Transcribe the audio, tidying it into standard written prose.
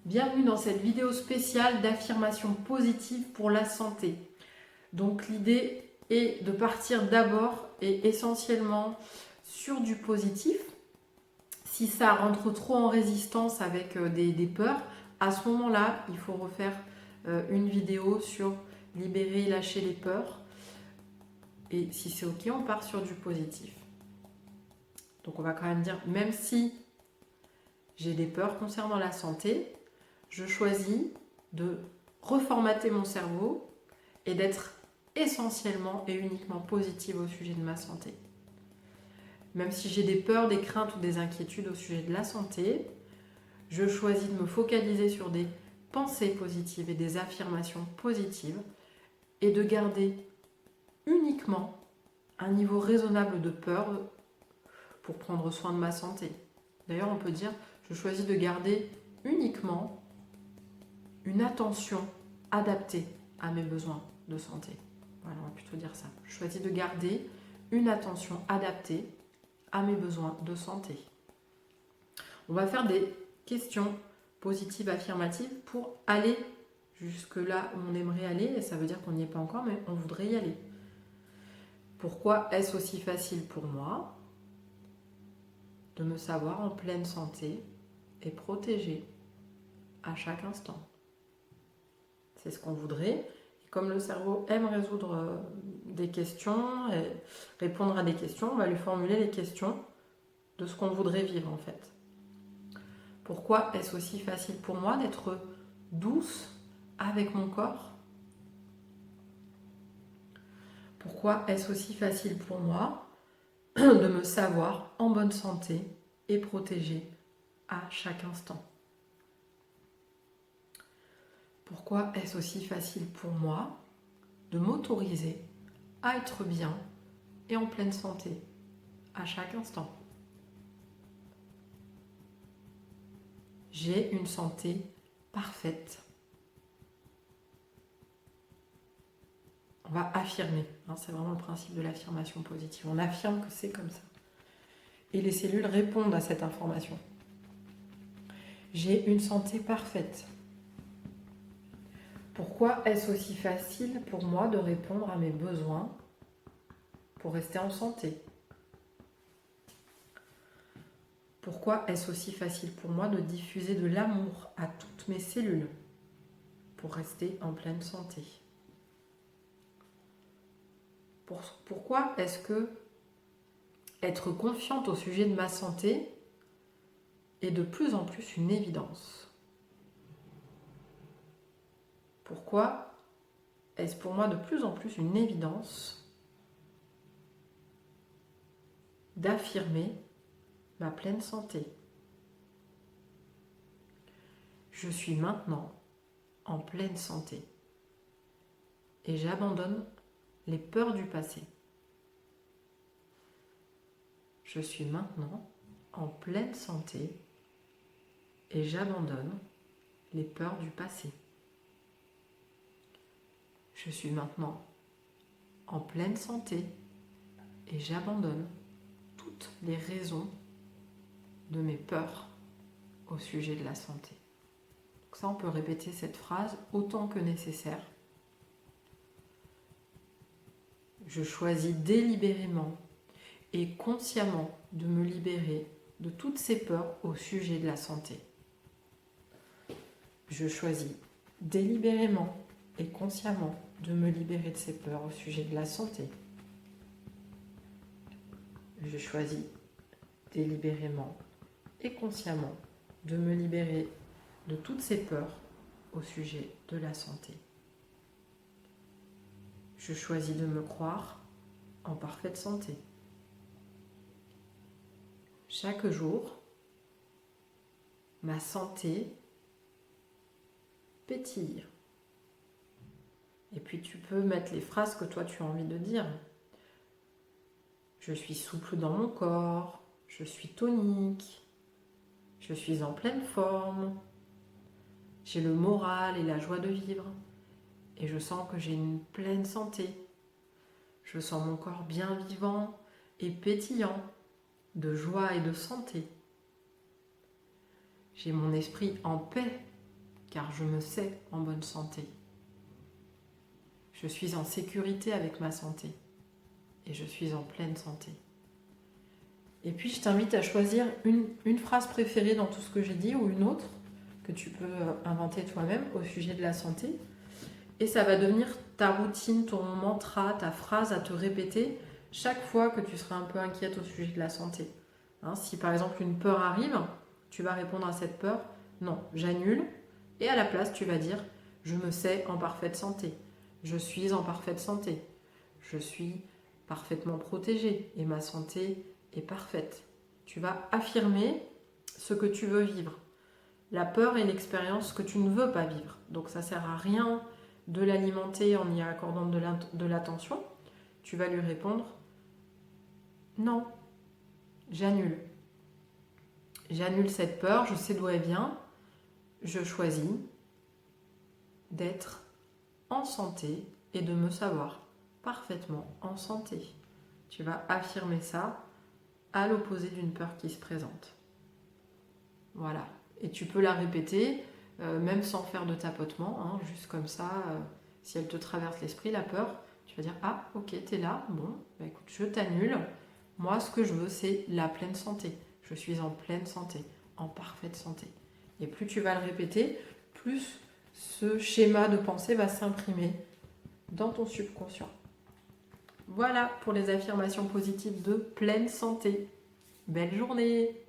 Bienvenue dans cette vidéo spéciale d'affirmation positive pour la santé. Donc l'idée est de partir d'abord et essentiellement sur du positif. Si ça rentre trop en résistance avec des peurs, à ce moment-là, il faut refaire une vidéo sur libérer et lâcher les peurs. Et si c'est ok, on part sur du positif. Donc on va quand même dire, même si j'ai des peurs concernant la santé, je choisis de reformater mon cerveau et d'être essentiellement et uniquement positive au sujet de ma santé. Même si j'ai des peurs, des craintes ou des inquiétudes au sujet de la santé, je choisis de me focaliser sur des pensées positives et des affirmations positives et de garder uniquement un niveau raisonnable de peur pour prendre soin de ma santé. D'ailleurs, on peut dire, je choisis de garder uniquement une attention adaptée à mes besoins de santé. Voilà, on va plutôt dire ça. Je choisis de garder une attention adaptée à mes besoins de santé. On va faire des questions positives, affirmatives pour aller jusque là où on aimerait aller, et ça veut dire qu'on n'y est pas encore, mais on voudrait y aller. Pourquoi est-ce aussi facile pour moi de me savoir en pleine santé et protégée à chaque instant? C'est ce qu'on voudrait. Et comme le cerveau aime résoudre des questions et répondre à des questions, on va lui formuler les questions de ce qu'on voudrait vivre en fait. Pourquoi est-ce aussi facile pour moi d'être douce avec mon corps? Pourquoi est-ce aussi facile pour moi de me savoir en bonne santé et protégée à chaque instant? Pourquoi est-ce aussi facile pour moi de m'autoriser à être bien et en pleine santé à chaque instant? J'ai une santé parfaite. On va affirmer, c'est vraiment le principe de l'affirmation positive. On affirme que c'est comme ça. Et les cellules répondent à cette information. J'ai une santé parfaite. Pourquoi est-ce aussi facile pour moi de répondre à mes besoins pour rester en santé? Pourquoi est-ce aussi facile pour moi de diffuser de l'amour à toutes mes cellules pour rester en pleine santé? Pourquoi est-ce que être confiante au sujet de ma santé est de plus en plus une évidence? Pourquoi est-ce pour moi de plus en plus une évidence d'affirmer ma pleine santé? Je suis maintenant en pleine santé et j'abandonne les peurs du passé. Je suis maintenant en pleine santé et j'abandonne les peurs du passé. Je suis maintenant en pleine santé et j'abandonne toutes les raisons de mes peurs au sujet de la santé. Donc ça, on peut répéter cette phrase autant que nécessaire. Je choisis délibérément et consciemment de me libérer de toutes ces peurs au sujet de la santé. Je choisis délibérément et consciemment de me libérer de ces peurs au sujet de la santé. Je choisis délibérément et consciemment de me libérer de toutes ces peurs au sujet de la santé. Je choisis de me croire en parfaite santé. Chaque jour, ma santé pétille. Et puis tu peux mettre les phrases que toi tu as envie de dire. Je suis souple dans mon corps, je suis tonique, je suis en pleine forme, j'ai le moral et la joie de vivre et je sens que j'ai une pleine santé. Je sens mon corps bien vivant et pétillant de joie et de santé. J'ai mon esprit en paix car je me sais en bonne santé. Je suis en sécurité avec ma santé et je suis en pleine santé. Et puis je t'invite à choisir une phrase préférée dans tout ce que j'ai dit ou une autre que tu peux inventer toi-même au sujet de la santé. Et ça va devenir ta routine, ton mantra, ta phrase à te répéter chaque fois que tu seras un peu inquiète au sujet de la santé. Si par exemple une peur arrive, tu vas répondre à cette peur, non, j'annule. Et à la place, tu vas dire, je me sais en parfaite santé. Je suis en parfaite santé. Je suis parfaitement protégée et ma santé est parfaite. Tu vas affirmer ce que tu veux vivre. La peur est l'expérience que tu ne veux pas vivre. Donc ça ne sert à rien de l'alimenter en y accordant de l'attention. Tu vas lui répondre, non, j'annule. J'annule cette peur, je sais d'où elle vient. Je choisis d'être en santé et de me savoir parfaitement en santé. Tu vas affirmer ça à l'opposé d'une peur qui se présente. Voilà. Et tu peux la répéter, même sans faire de tapotement, juste comme ça, si elle te traverse l'esprit, la peur, tu vas dire, ah ok, t'es là, bon, bah écoute, je t'annule. Moi, ce que je veux, c'est la pleine santé. Je suis en pleine santé, en parfaite santé. Et plus tu vas le répéter, plus ce schéma de pensée va s'imprimer dans ton subconscient. Voilà pour les affirmations positives de pleine santé. Belle journée!